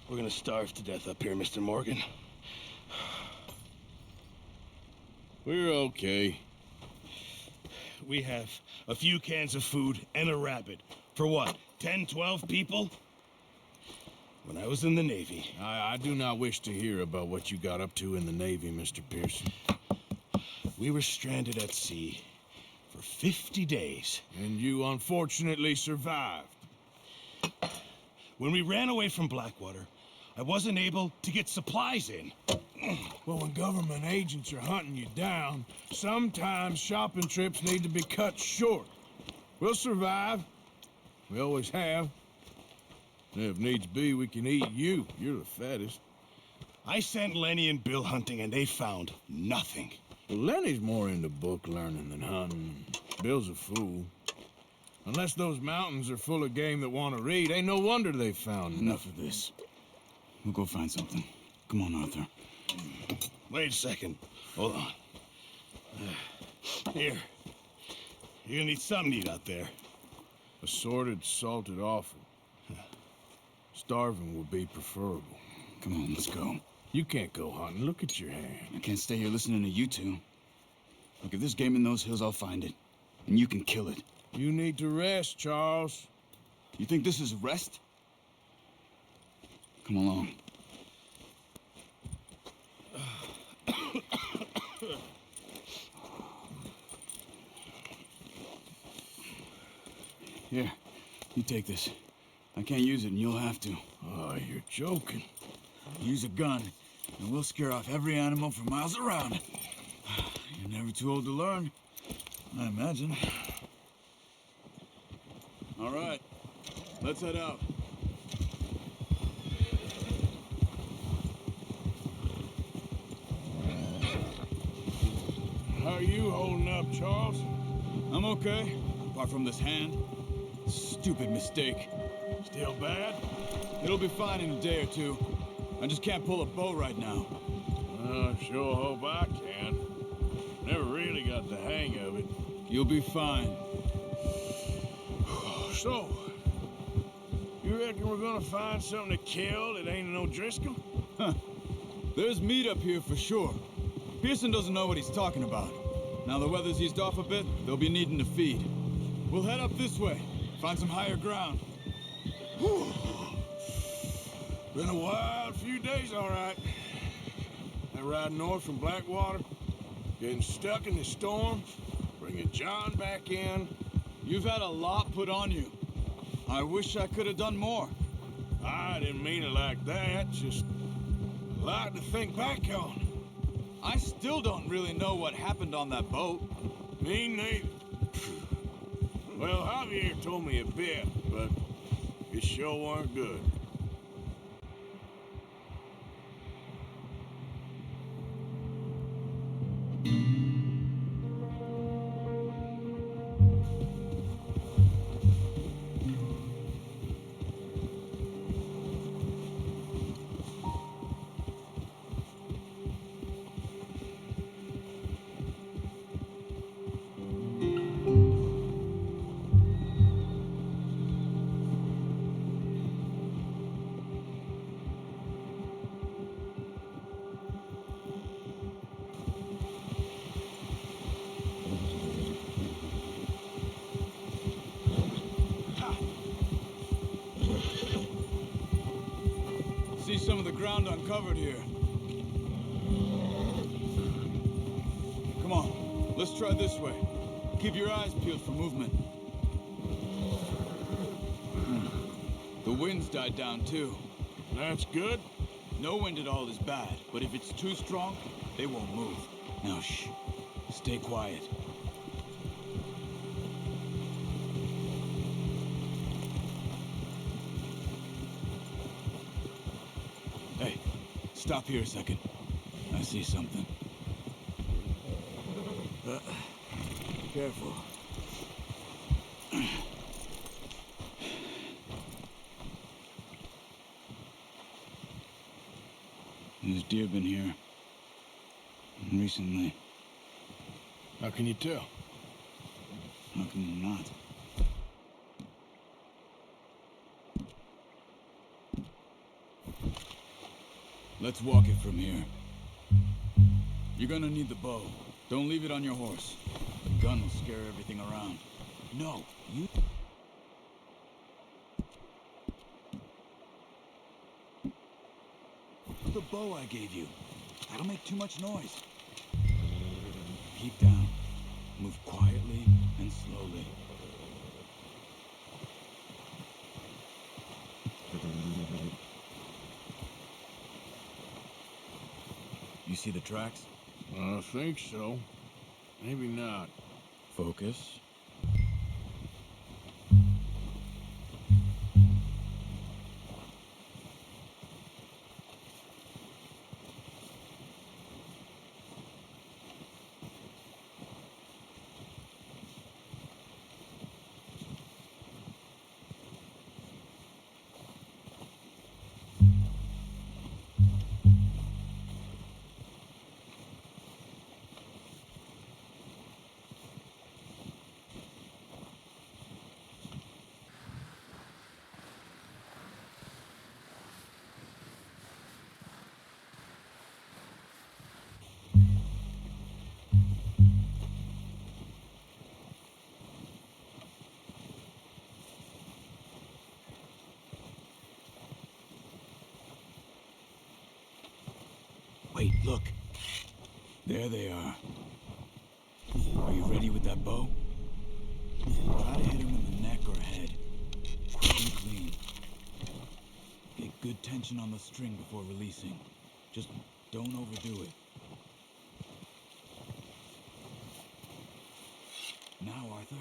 We're gonna starve to death up here, Mr. Morgan. We're okay. We have a few cans of food and a rabbit. For what, 10, 12 people? When I was in the Navy... I do not wish to hear about what you got up to in the Navy, Mr. Pearson. We were stranded at sea for 50 days. And you unfortunately survived. When we ran away from Blackwater, I wasn't able to get supplies in. Well, when government agents are hunting you down, sometimes shopping trips need to be cut short. We'll survive. We always have. And if needs be, we can eat you. You're the fattest. I sent Lenny and Bill hunting, and they found nothing. Well, Lenny's more into book learning than hunting. Bill's a fool. Unless those mountains are full of game that want to read, ain't no wonder they found Enough of this. We'll go find something. Come on, Arthur. Wait a second. Hold on. Here. You're gonna need something to eat out there. Assorted, salted offal. Starving would be preferable. Come on, let's go. You can't go hunting. Look at your hand. I can't stay here listening to you two. Look, if there's game in those hills, I'll find it. And you can kill it. You need to rest, Charles. You think this is rest? Come along. Here, you take this. I can't use it, and you'll have to. Oh, you're joking. Use a gun, and we'll scare off every animal for miles around. You're never too old to learn, I imagine. All right, let's head out. How are you holding up, Charles? I'm okay, apart from this hand. Stupid mistake. Still bad? It'll be fine in a day or two. I just can't pull a bow right now. I sure hope I can. Never really got the hang of it. You'll be fine. So, you reckon we're gonna find something to kill that ain't no Driscoll? Huh. There's meat up here for sure. Pearson doesn't know what he's talking about. Now the weather's eased off a bit, they'll be needing to feed. We'll head up this way, find some higher ground. Whew. Been a wild few days, all right. That ride north from Blackwater, getting stuck in the storm, bringing John back in. You've had a lot put on you. I wish I could have done more. I didn't mean it like that, just a lot to think back on. I still don't really know what happened on that boat. Me neither. Well, Javier told me a bit, but it sure weren't good. See some of the ground uncovered here. Come on, let's try this way. Keep your eyes peeled for movement. The wind's died down too. That's good. No wind at all is bad, but if it's too strong, they won't move. Now shh. Stay quiet. Hey, stop here a second. I see something. Careful. There's deer been here. Recently. How can you tell? How can you not? Let's walk it from here. You're gonna need the bow. Don't leave it on your horse. The gun will scare everything around. No, you... The bow I gave you. That'll make too much noise. Keep down. Move quietly and slowly. You see the tracks? I think so. Maybe not. Focus. Wait, look. There they are. Are you ready with that bow? Try to hit him in the neck or head. Quick and clean. Get good tension on the string before releasing. Just don't overdo it. Now, Arthur.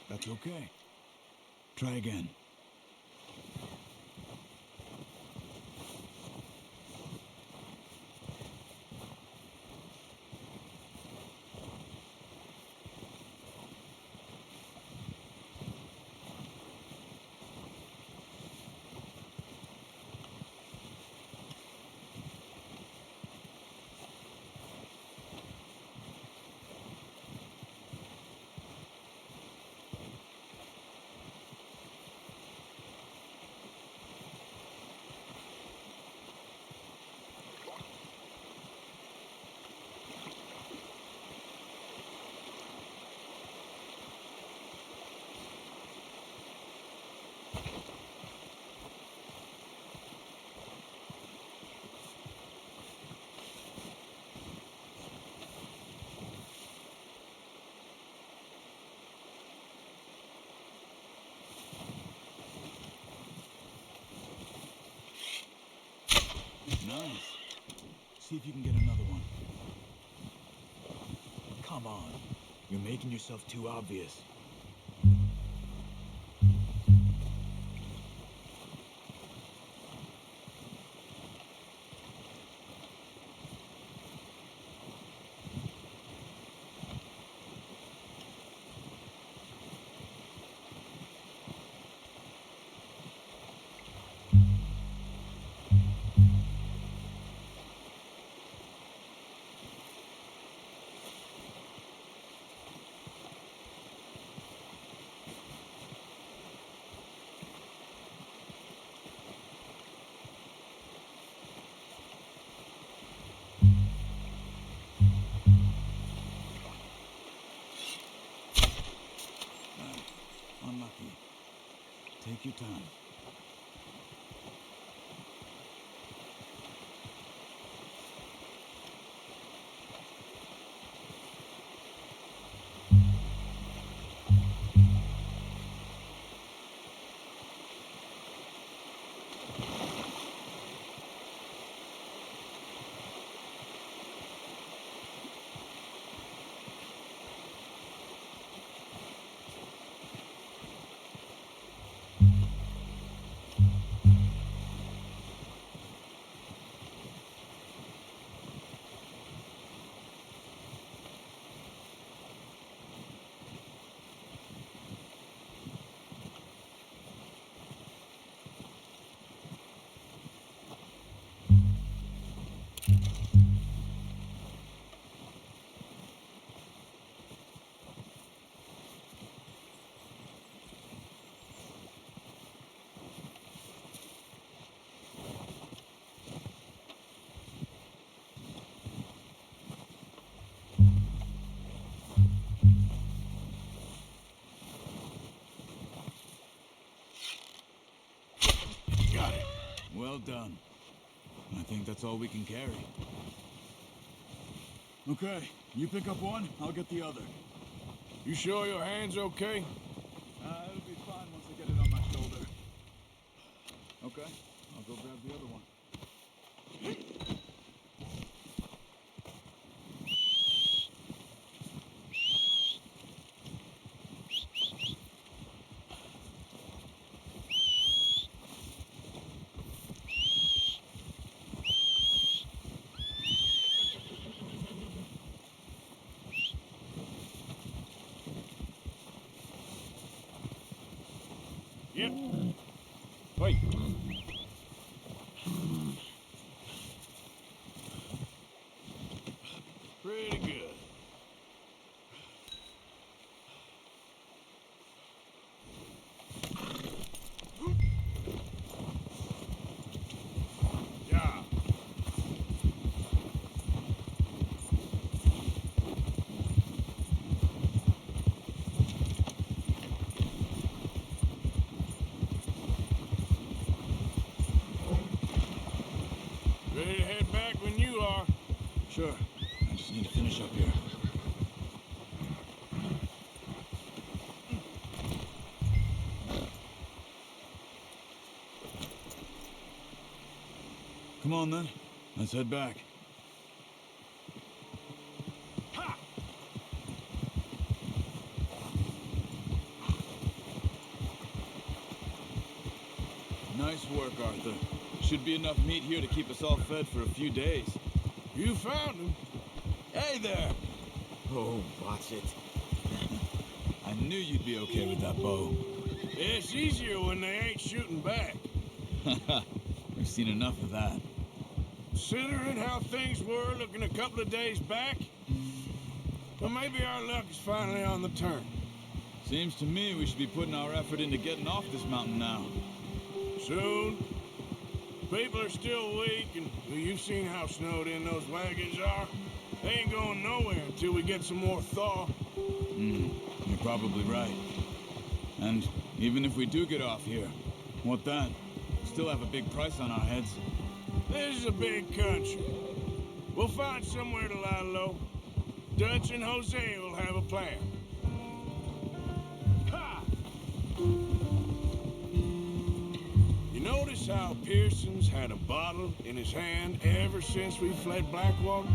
That's okay. Try again. Nice. See if you can get another one. Come on. You're making yourself too obvious. Take your time. Got it. Well done. I think that's all we can carry. Okay, you pick up one, I'll get the other. You sure your hand's okay? It'll be fine once I get it on my shoulder. Okay, I'll go grab the other one. Yep. Wait. Pretty good. Yeah. Ready to head back when you are. Sure, I just need to finish up here. Come on then, let's head back. Ha! Nice work, Arthur. Should be enough meat here to keep us all fed for a few days. You found him. Hey there! Oh, watch it. I knew you'd be okay with that bow. It's easier when they ain't shooting back. We've seen enough of that. Considering how things were looking a couple of days back, well, maybe our luck is finally on the turn. Seems to me we should be putting our effort into getting off this mountain now. Soon. People are still weak, and well, you've seen how snowed in those wagons are. They ain't going nowhere until we get some more thaw. You're probably right. And even if we do get off here, what then? Still have a big price on our heads. This is a big country. We'll find somewhere to lie low. Dutch and Jose will have a plan. Ha! You notice how Pearson's had a bottle in his hand ever since we fled Blackwater?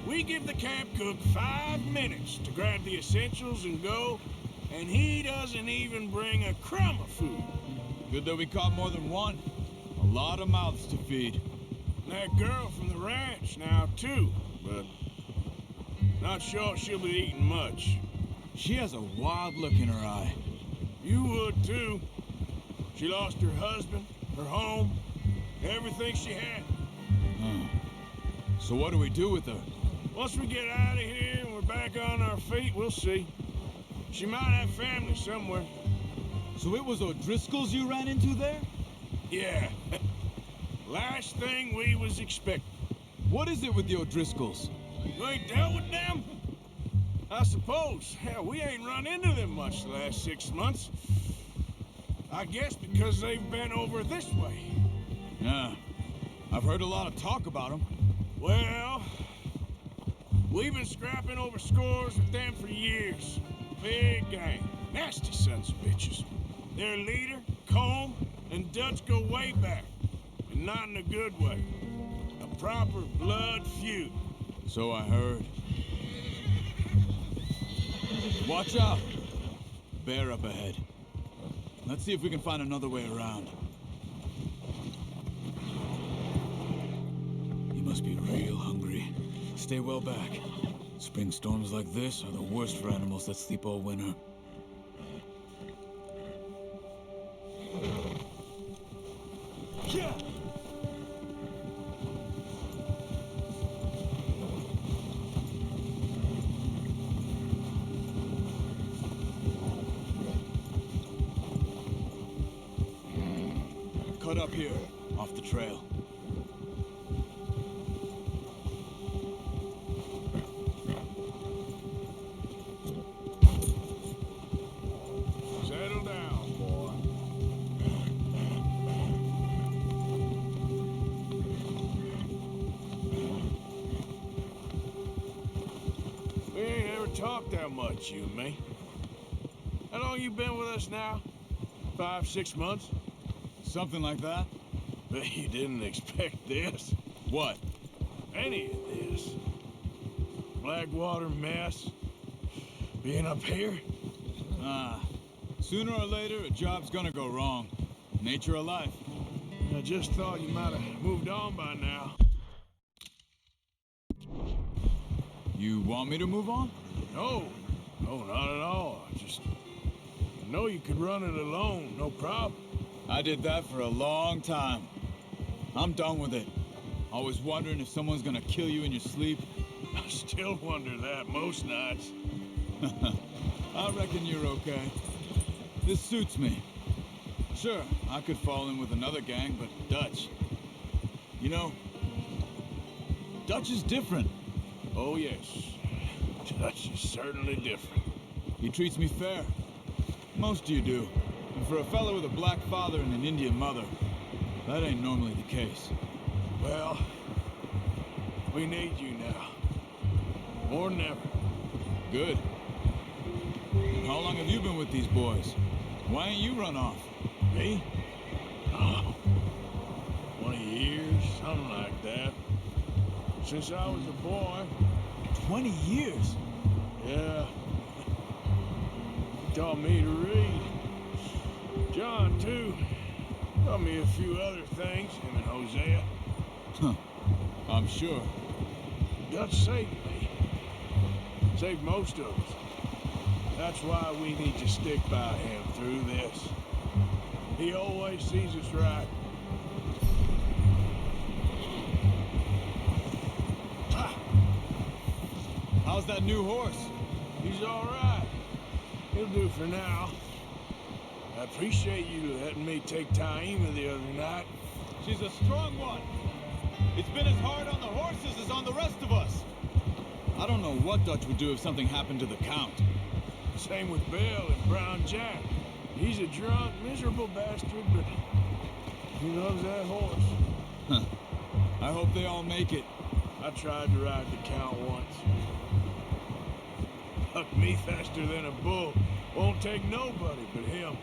We give the camp cook 5 minutes to grab the essentials and go, and he doesn't even bring a crumb of food. Good that we caught more than one. A lot of mouths to feed. And that girl from the ranch now, too, but not sure she'll be eating much. She has a wild look in her eye. You would, too. She lost her husband, her home, everything she had. So what do we do with her? Once we get out of here and we're back on our feet, we'll see. She might have family somewhere. So it was O'Driscoll's you ran into there? Yeah. Last thing we was expecting. What is it with the O'Driscolls? You ain't dealt with them? I suppose. Hell, we ain't run into them much the last 6 months. I guess because they've been over this way. Yeah. I've heard a lot of talk about them. Well, we've been scrapping over scores with them for years. Big gang. Nasty sons of bitches. Their leader, Combe, and Dutch go way back. And not in a good way. A proper blood feud. So I heard. Watch out! Bear up ahead. Let's see if we can find another way around. You must be real hungry. Stay well back. Spring storms like this are the worst for animals that sleep all winter. Yeah. Cut up here, off the trail. Settle down, boy. We ain't ever talked that much, you and me. How long you been with us now? 5, 6 months? Something like that? Bet you didn't expect this. What? Any of this. Blackwater mess. Being up here. Sooner or later, a job's gonna go wrong. Nature of life. I just thought you might have moved on by now. You want me to move on? No, not at all. I know you could run it alone, no problem. I did that for a long time. I'm done with it. Always wondering if someone's gonna kill you in your sleep. I still wonder that most nights. I reckon you're okay. This suits me. Sure, I could fall in with another gang, but Dutch. You know, Dutch is different. Oh, yes. Dutch is certainly different. He treats me fair. Most of you do. And for a fellow with a black father and an Indian mother, that ain't normally the case. Well, we need you now. More than ever. Good. And how long have you been with these boys? Why ain't you run off? Me? Oh, 20 years, something like that. Since I was a boy. 20 years? Yeah. He taught me to read. John, too. Taught me a few other things, him and Hosea. Huh. I'm sure. Dutch saved me. Saved most of us. That's why we need to stick by him through this. He always sees us right. Ah, How's that new horse? he's all right. He'll do for now. I appreciate you letting me take Taima the other night. She's a strong one. It's been as hard on the horses as on the rest of us. I don't know what Dutch would do if something happened to the Count. Same with Bill and Brown Jack. He's a drunk, miserable bastard, but he loves that horse. Huh. I hope they all make it. I tried to ride the Count once. Hucked me faster than a bull. Won't take nobody but him.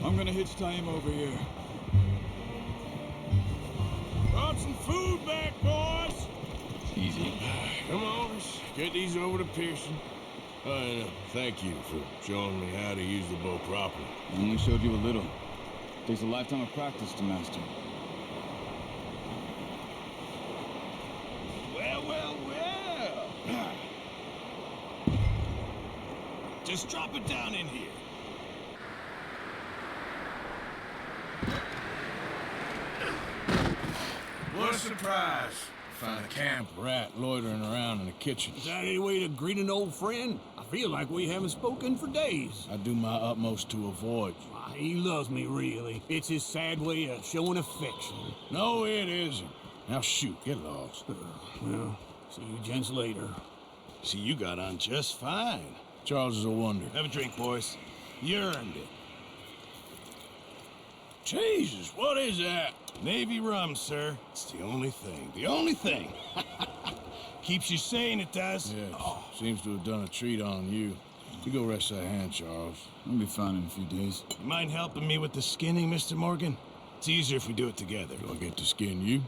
I'm gonna hitch Taima over here. Brought some food back, boys. Easy. Come on, let's get these over to Pearson. And thank you for showing me how to use the bow properly. I only showed you a little. Takes a lifetime of practice to master. Well. Just drop it down in here. What a surprise. Find a camp rat loitering around in the kitchen. Is that any way to greet an old friend? I feel like we haven't spoken for days. I do my utmost to avoid you. He loves me, really. It's his sad way of showing affection. No, it isn't. Now shoot, get lost. Well, see you gents later. See, you got on just fine. Charles is a wonder. Have a drink, boys. You earned it. Jesus, what is that? Navy rum, sir. It's the only thing. The only thing. Keeps you sane, it does. Yes, seems to have done a treat on you. You go rest that hand, Charles. I'll be fine in a few days. You mind helping me with the skinning, Mr. Morgan? It's easier if we do it together. Do I get to skin you?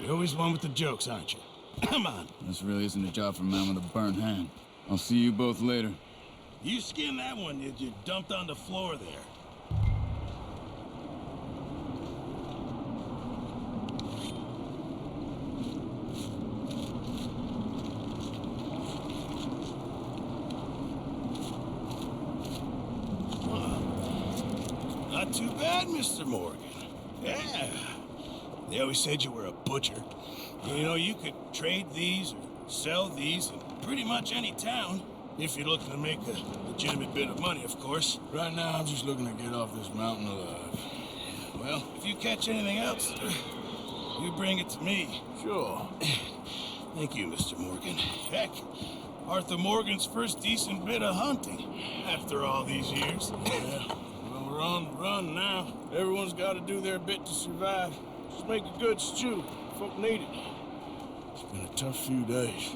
You're always one with the jokes, aren't you? Come on. This really isn't a job for a man with a burnt hand. I'll see you both later. You skinned that one you dumped on the floor there. Not too bad, Mr. Morgan. Yeah. They always said you were a butcher. You know, you could trade these or sell these in pretty much any town. If you're looking to make a legitimate bit of money, of course. Right now, I'm just looking to get off this mountain alive. Well, if you catch anything else, you bring it to me. Sure. Thank you, Mr. Morgan. Heck, Arthur Morgan's first decent bit of hunting after all these years. Yeah. Well, we're on the run now. Everyone's got to do their bit to survive. Just make a good stew. Folk need it. It's been a tough few days.